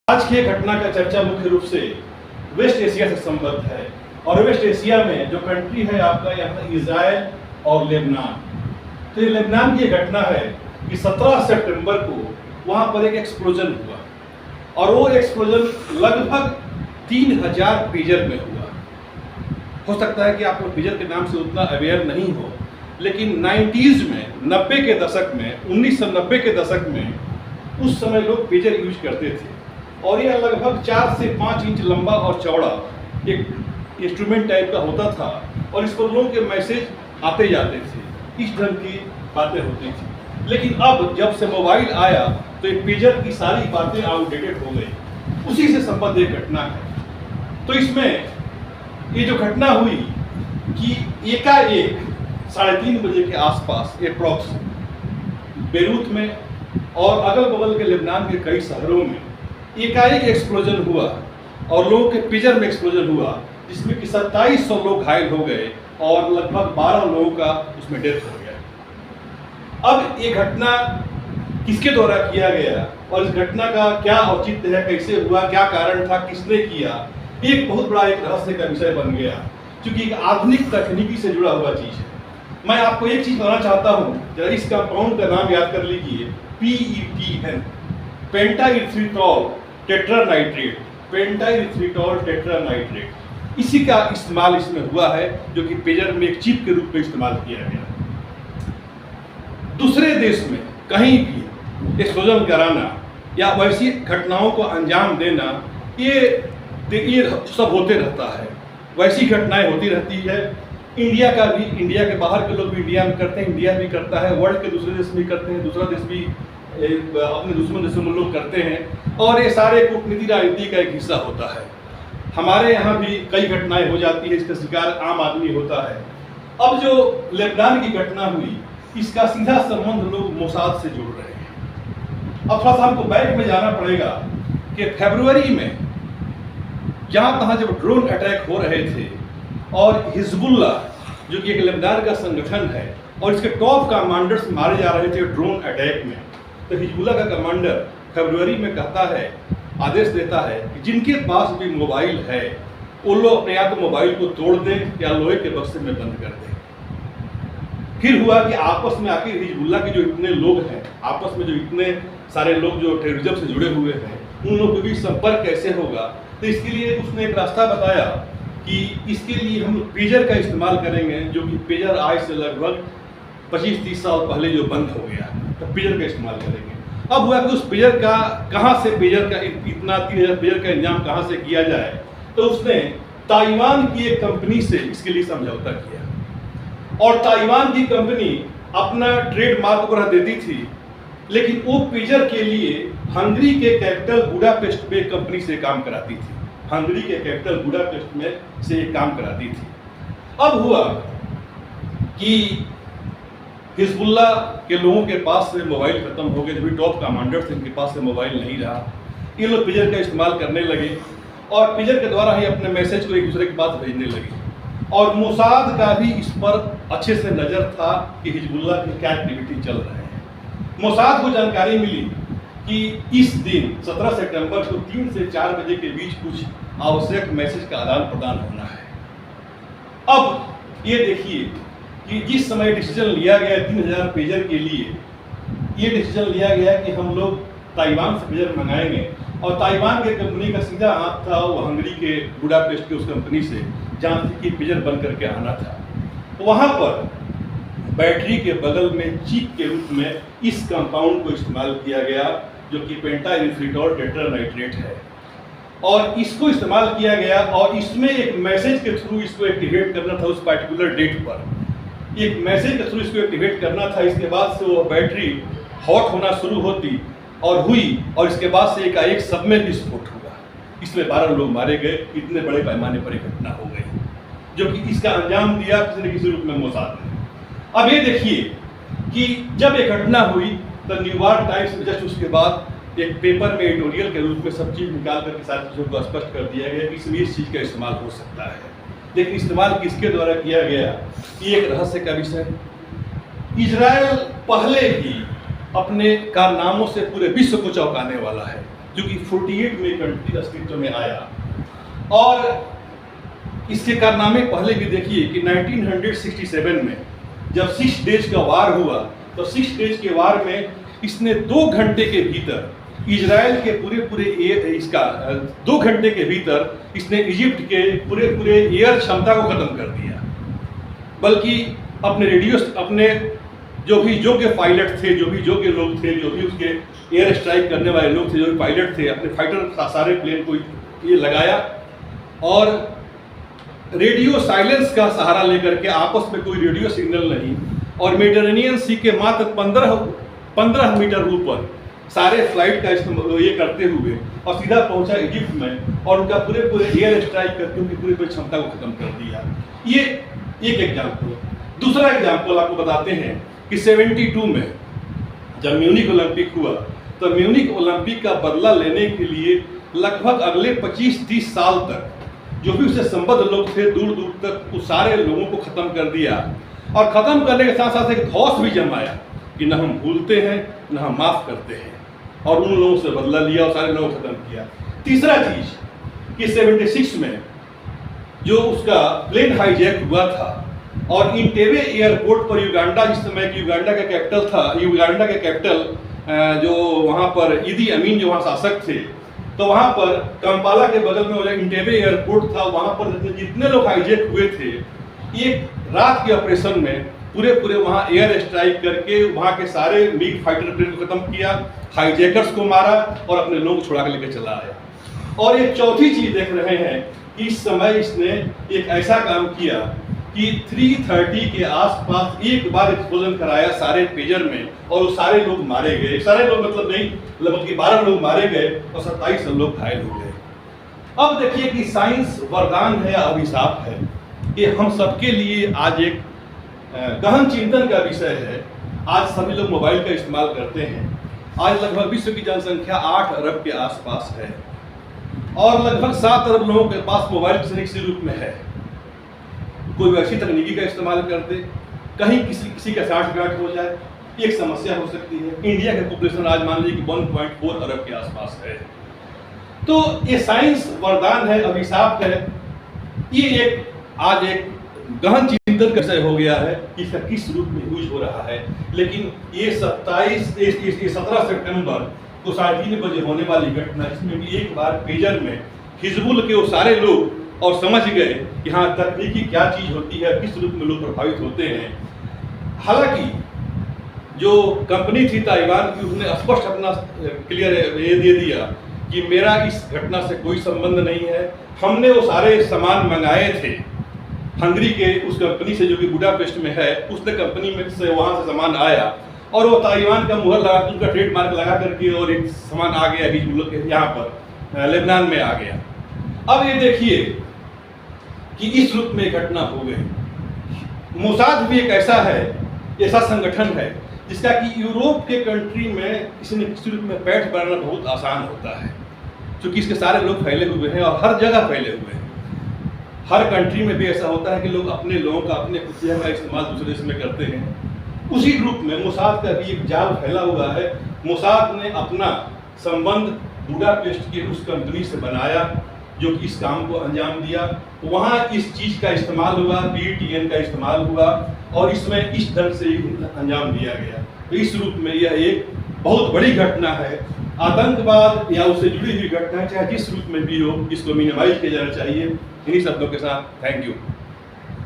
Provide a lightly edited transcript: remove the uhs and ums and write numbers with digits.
आज की घटना का चर्चा मुख्य रूप से वेस्ट एशिया से संबद्ध है और वेस्ट एशिया में जो कंट्री है आपका यहाँ इजराइल और लेबनान। तो ये लेबनान की घटना है कि 17 सितंबर को वहाँ पर एक एक्सप्लोजन हुआ और वो एक्सप्लोजन लगभग 3000 पेजर में हुआ। हो सकता है कि आप लोग पेजर के नाम से उतना अवेयर नहीं हो, लेकिन 90s में 90 के दशक में 1990 के दशक में उस समय लोग पेजर यूज करते थे और यह लगभग 4 से 5 इंच लंबा और चौड़ा एक इंस्ट्रूमेंट टाइप का होता था और इस पर लोगों के मैसेज आते जाते थे, इस ढंग की बातें होती थी। लेकिन अब जब से मोबाइल आया तो एक पेजर की सारी बातें आउटडेटेड हो गई। उसी से संबद्ध एक घटना है। तो इसमें ये जो घटना हुई कि एकाएक 3:30 बजे के आसपास अप्रॉक्स बेरूत में और अगल बगल के लेबनान के कई शहरों में एकाएक एक्सप्लोजन हुआ और लोगों के पेजर में एक्सप्लोजन हुआ, जिसमें कि 2700 लोग घायल हो गए और लगभग 12 लोगों का उसमें डेथ हो गया। अब ये घटना किसके द्वारा किया गया और इस घटना का क्या औचित्य है, कैसे हुआ, क्या कारण था, किसने किया, एक बहुत बड़ा एक रहस्य का विषय बन गया, क्योंकि एक आधुनिक तकनीकी से जुड़ा हुआ चीज है। मैं आपको एक चीज बताना चाहता हूँ, जरा इस कंपाउंड का नाम याद कर लीजिए, PETN, पेंटाइरिथ्रिटॉल टेट्रानाइट्रेट, पेंटाइरिथ्रिटॉल टेट्रानाइट्रेट। इसी का इस्तेमाल इसमें हुआ है, जो कि पेजर में एक चिप के रूप में इस्तेमाल किया गया। दूसरे देश में कहीं भी एक्सप्लोजन कराना या वैसी घटनाओं को अंजाम देना, ये सब होते रहता है, वैसी घटनाएं होती रहती है। इंडिया का भी, इंडिया के बाहर के लोग भी इंडिया में करते हैं, इंडिया भी करता है, वर्ल्ड के दूसरे देश भी करते हैं, दूसरा देश भी अपने दुश्मन देशों में लोग करते हैं और ये सारे कूटनीति राजनीति का एक हिस्सा होता है। हमारे यहाँ भी कई घटनाएं हो जाती है, इसका शिकार आम आदमी होता है। अब जो लेबनान की घटना हुई, इसका सीधा संबंध लोग मोसाद से जोड़ रहे हैं। अब थोड़ा सा हमको बैक में जाना पड़ेगा कि फरवरी में जहाँ तहाँ जब ड्रोन अटैक हो रहे थे और हिजबुल्ला जो कि एक लेबनान का संगठन है और इसके टॉप कमांडर्स मारे जा रहे थे ड्रोन अटैक में, तो हिजबुल्ला का कमांडर फरवरी में कहता है, आदेश देता है कि जिनके पास भी मोबाइल है वो लोग अपने आप मोबाइल को तोड़ दें या लोहे के बक्से में बंद कर दें। फिर हुआ कि आपस में आखिर हिजबुल्ला के जो इतने लोग हैं, आपस में जो इतने सारे लोग जो टेररिज्म से जुड़े हुए हैं, उन लोगों के बीच संपर्क कैसे होगा। तो इसके लिए उसने एक रास्ता बताया कि इसके लिए हम पेजर का इस्तेमाल करेंगे, जो कि पेजर आज से लगभग 25-30 साल पहले जो बंद हो गया, तो पेजर का इस्तेमाल करेंगे। अब हुआ कि उस पेजर का कहाँ से, पेजर का इतना 3000 पेजर का इंतजाम कहाँ से किया जाए, तो उसने ताइवान की एक कंपनी से इसके लिए समझौता किया और ताइवान की कंपनी अपना ट्रेडमार्क वगैरह देती थी, लेकिन वो पेजर के लिए हंगरी के कैपिटल बुडापेस्ट में कंपनी से काम कराती थी, हंगरी के कैपिटल बुडापेस्ट में से काम कराती थी। अब हुआ कि हिजबुल्ला के लोगों के पास से मोबाइल खत्म हो गए, जो भी टॉप कमांडर्स इनके पास से मोबाइल नहीं रहा, ये लोग पेजर का इस्तेमाल करने लगे और पेजर के द्वारा ही अपने मैसेज को एक दूसरे के पास भेजने लगे। और मोसाद का भी इस पर अच्छे से नज़र था कि हिजबुल्ला की क्या एक्टिविटी चल रहे हैं। मोसाद को जानकारी मिली कि इस दिन 17 सितंबर को 3 से 4 बजे के बीच कुछ आवश्यक मैसेज का आदान प्रदान होना है। अब ये देखिए कि जिस समय डिसीजन लिया गया 3000 पेजर के लिए, ये डिसीजन लिया गया कि हम लोग ताइवान से पेजर मंगाएंगे और ताइवान के कंपनी का सीधा हाथ था वो हंगरी के बुडापेस्ट की उस कंपनी से, जहाँ से कि पेजर बन करके आना था। वहाँ पर बैटरी के बगल में चिप के रूप में इस कंपाउंड को इस्तेमाल किया गया, जो कि पेंटाइरिथ्रिटॉल टेट्रानाइट्रेट है, और इसको इस्तेमाल किया गया और इसमें एक मैसेज के थ्रू इसको एक्टिवेट करना था। उस पर्टिकुलर डेट पर एक मैसेज के थ्रू इसको एक्टिवेट करना था। इसके बाद से वो बैटरी हॉट होना शुरू होती और हुई और इसके बाद से एक सब में विस्फोट हुआ। इसमें 12 लोग मारे गए। इतने बड़े पैमाने पर एक घटना हो गई, जो कि इसका अंजाम दिया किसी न किसी रूप में मोसाद ने। अब ये देखिए कि जब एक घटना हुई तो न्यूयॉर्क टाइम्स में जस्ट उसके बाद एक पेपर में एडिटोरियल के रूप में सब चीज़ निकाल करके सारी चीज़ों को स्पष्ट कर दिया गया कि इसमें इस चीज़ का इस्तेमाल हो सकता है। लेकिन इस्तेमाल किसके द्वारा किया गया, ये एक रहस्य का विषय। इजराइल पहले ही अपने कारनामों से पूरे विश्व को चौंकाने वाला है। जो कि 48 में कंट्री अस्तित्व में आया। और इसके कारनामे पहले भी देखिए कि 1967 में जब 6 डेज का वार हुआ, तो 6 डेज के वार में इसने 2 घंटे के भीतर इजराइल के इसका 2 घंटे के भीतर इसने इजिप्ट के पूरे एयर क्षमता को खत्म कर दिया। बल्कि अपने जो भी योग्य पायलट थे, जो भी योग्य लोग थे, जो भी उसके एयर स्ट्राइक करने वाले लोग थे, जो भी पायलट थे, अपने फाइटर सारे प्लेन को ये लगाया और रेडियो साइलेंस का सहारा लेकर के, आपस में कोई रेडियो सिग्नल नहीं, और मेडिटेरेनियन सी के मात्र 15 मीटर ऊपर सारे फ्लाइट का ये करते हुए और सीधा पहुंचा इजिप्ट में और उनका पूरे एयर स्ट्राइक करके उनकी पूरी क्षमता को खत्म कर दिया। ये एक एग्जाम्पल। दूसरा एग्जाम्पल आपको बताते हैं कि 72 में जब म्यूनिक ओलंपिक हुआ, तो म्यूनिक ओलंपिक का बदला लेने के लिए लगभग अगले 25-30 साल तक जो भी उससे संबद्ध लोग थे, दूर दूर तक उस सारे लोगों को खत्म कर दिया। और खत्म करने के साथ साथ एक धौस भी जमाया कि न हम भूलते हैं न हम माफ करते हैं, और उन लोगों से बदला लिया और सारे लोगों को खत्म किया। तीसरा चीज कि 76 में जो उसका प्लेन हाईजैक हुआ था और इंटेबे एयरपोर्ट पर युगांडा, जिस समय युगांडा का कैपिटल था, युगांडा के कैपिटल जो वहाँ पर ईदी अमीन जो वहाँ शासक थे, तो वहाँ पर कंपाला के बगल में इंटेबे एयरपोर्ट था, वहाँ पर जितने लोग हाईजैक हुए थे, एक रात के ऑपरेशन में पूरे वहाँ एयर स्ट्राइक करके वहाँ के सारे मिग फाइटर प्लेन को खत्म किया, हाईजैकर्स को मारा और अपने लोग छुड़ा के लेकर चला आया। और एक चौथी चीज देख रहे हैं कि इस समय इसने एक ऐसा काम किया कि 3:30 के आसपास एक बार एक्सप्लोजन कराया सारे पेजर में, और वो सारे लोग मारे गए। सारे लोग मतलब नहीं, लगभग 12 लोग मारे गए और 27 लोग घायल हो गए। अब देखिए कि साइंस वरदान है या अभिशाप है, ये हम सबके लिए आज एक गहन चिंतन का विषय है। आज सभी लोग मोबाइल का इस्तेमाल करते हैं। आज लगभग विश्व की जनसंख्या 8 अरब के आसपास है और लगभग 7 अरब लोगों के पास मोबाइल किसी रूप में है। कोई वैसी तकनीकी का इस्तेमाल करते, कहीं किसी का साठगांठ हो जाए, एक समस्या हो सकती है। इंडिया का पॉपुलेशन आज मान लीजिए कि 1.4 अरब के आसपास है। तो ये साइंस वरदान है, अभिशाप है। ये आज एक गहन चिंतन का विषय हो गया है कि इसका किस रूप में यूज हो रहा है। लेकिन ये 17 सितंबर को 3:30 बजे होने वाली घटना, इसमें भी एक बार पेजर में हिजबुल के वो सारे लोग और समझ गए कि हाँ, तकनीकी क्या चीज होती है, किस रूप में लोग प्रभावित होते हैं। हालांकि जो कंपनी थी ताइवान की, उसने स्पष्ट अपना क्लियर ये दे दिया कि मेरा इस घटना से कोई संबंध नहीं है। हमने वो सारे सामान मंगाए थे हंगरी के उस कंपनी से जो कि बुडापेस्ट में है, उसने कंपनी में से वहाँ से सामान आया और वो ताइवान का मुहर लगा, उनका ट्रेडमार्क लगा करके और एक सामान आ गया हिजबुल के यहाँ पर लेबनान में आ गया। अब ये देखिए कि इस रूप में घटना हो गई। मोसाद भी एक ऐसा संगठन है जिसका कि यूरोप के कंट्री में किसी न किसी रूप में पैठ बनाना बहुत आसान होता है, क्योंकि इसके सारे लोग फैले हुए हैं और हर जगह फैले हुए हैं। हर कंट्री में भी ऐसा होता है कि लोग अपने लोगों का, अपने खुफिया का इस्तेमाल दूसरे देश में करते हैं। उसी रूप में मोसाद का भी एक जाल फैला हुआ है। मोसाद ने अपना संबंध बुडापेस्ट की उस कंपनी से बनाया जो कि इस काम को अंजाम दिया। वहाँ इस चीज़ का इस्तेमाल हुआ, PTN का इस्तेमाल हुआ और इसमें इस ढंग से अंजाम दिया गया। तो इस रूप में यह एक बहुत बड़ी घटना है। आतंकवाद या उससे जुड़ी हुई घटना चाहे जिस रूप में भी हो, इसको मिनिमाइज किया जाना चाहिए। इन्हीं शब्दों के साथ थैंक यू।